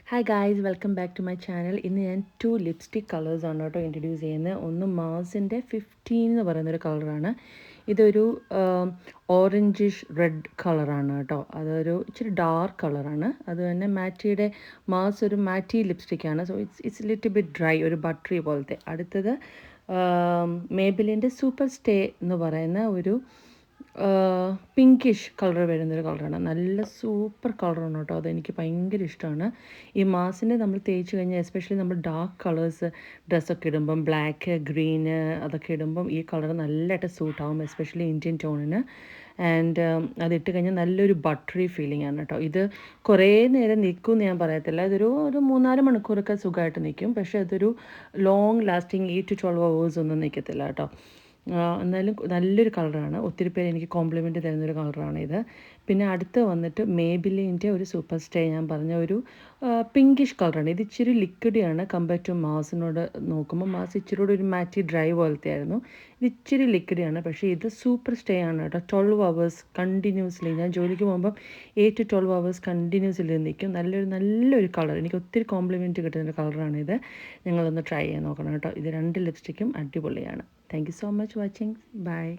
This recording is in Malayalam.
Hi guys, welcome back to my channel. ഇന്ന് ഞാൻ 2 ലിപ്സ്റ്റിക് കളേഴ്സാണ് കേട്ടോ ഇൻട്രൊഡ്യൂസ് ചെയ്യുന്നത്. ഒന്ന് മാസിൻ്റെ 15 എന്ന് പറയുന്നൊരു കളറാണ്. ഇതൊരു ഓറഞ്ചിഷ് റെഡ് കളറാണ് കേട്ടോ. അതൊരു ഇച്ചിരി ഡാർക്ക് കളറാണ്. അത് തന്നെ മാറ്റിയുടെ മാസ് ഒരു മാറ്റി ലിപ്സ്റ്റിക്കാണ്. So it's little bit dry, ഒരു ബട്ടറി പോലത്തെ. അടുത്തത് മേബിലിൻ്റെ സൂപ്പർ സ്റ്റേ എന്ന് പറയുന്ന ഒരു പിങ്കിഷ് കളർ വരുന്നൊരു കളറാണ്. നല്ല സൂപ്പർ കളറാണ് കേട്ടോ. അതെനിക്ക് ഭയങ്കര ഇഷ്ടമാണ്. ഈ മാസിനെ നമ്മൾ തേച്ച് കഴിഞ്ഞാൽ, എസ്പെഷ്യലി നമ്മൾ ഡാർക്ക് കളേഴ്സ് ഡ്രസ്സൊക്കെ ഇടുമ്പം, ബ്ലാക്ക്, ഗ്രീന് അതൊക്കെ ഇടുമ്പം ഈ കളർ നല്ലതായിട്ട് സൂട്ടാവും, എസ്പെഷ്യലി ഇന്ത്യൻ ടോണിന്. ആൻഡ് അതിട്ട് കഴിഞ്ഞാൽ നല്ലൊരു ബട്ടറി ഫീലിംഗ് ആണ് കേട്ടോ. ഇത് കുറേ നേരം നിൽക്കുമെന്ന് ഞാൻ പറയത്തില്ല. ഇതൊരു 3-4 മണിക്കൂറൊക്കെ സുഖമായിട്ട് നിൽക്കും. പക്ഷേ അതൊരു ലോങ് ലാസ്റ്റിങ് 8 to 12 hours ഒന്നും നിൽക്കത്തില്ല കേട്ടോ. എന്നാലും നല്ലൊരു കളറാണ്. ഒത്തിരി പേര് എനിക്ക് കോംപ്ലിമെൻറ്റ് തരുന്നൊരു കളറാണ് ഇത്. പിന്നെ അടുത്ത് വന്നിട്ട് മേബിലിൻ്റെ ഒരു സൂപ്പർ സ്റ്റേ, ഞാൻ പറഞ്ഞ ഒരു പിങ്കിഷ് കളറാണ്. ഇത് ഇച്ചിരി ലിക്വിഡിയാണ് കമ്പയർ ടു മാസിനോട് നോക്കുമ്പോൾ. മാസ് ഇച്ചിരി കൂടി ഒരു മാറ്റി ഡ്രൈ പോലത്തെ ആയിരുന്നു. ഇത് ഇച്ചിരി ലിക്വിഡിയാണ്, പക്ഷേ ഇത് സൂപ്പർ സ്റ്റേ ആണ് കേട്ടോ. 12 hours കണ്ടിന്യൂസ്ലി, ഞാൻ ജോലിക്ക് പോകുമ്പം 8 to 12 hours കണ്ടിന്യൂസ്ലി നിൽക്കും. നല്ലൊരു കളർ, എനിക്ക് ഒത്തിരി കോംപ്ലിമെൻറ്റ് കിട്ടുന്നൊരു കളറാണിത്. നിങ്ങളൊന്ന് ട്രൈ ചെയ്യാൻ നോക്കണം കേട്ടോ. ഇത് 2 ലിപ്സ്റ്റിക്കും അടിപൊളിയാണ്. Thank you so much for watching. Bye.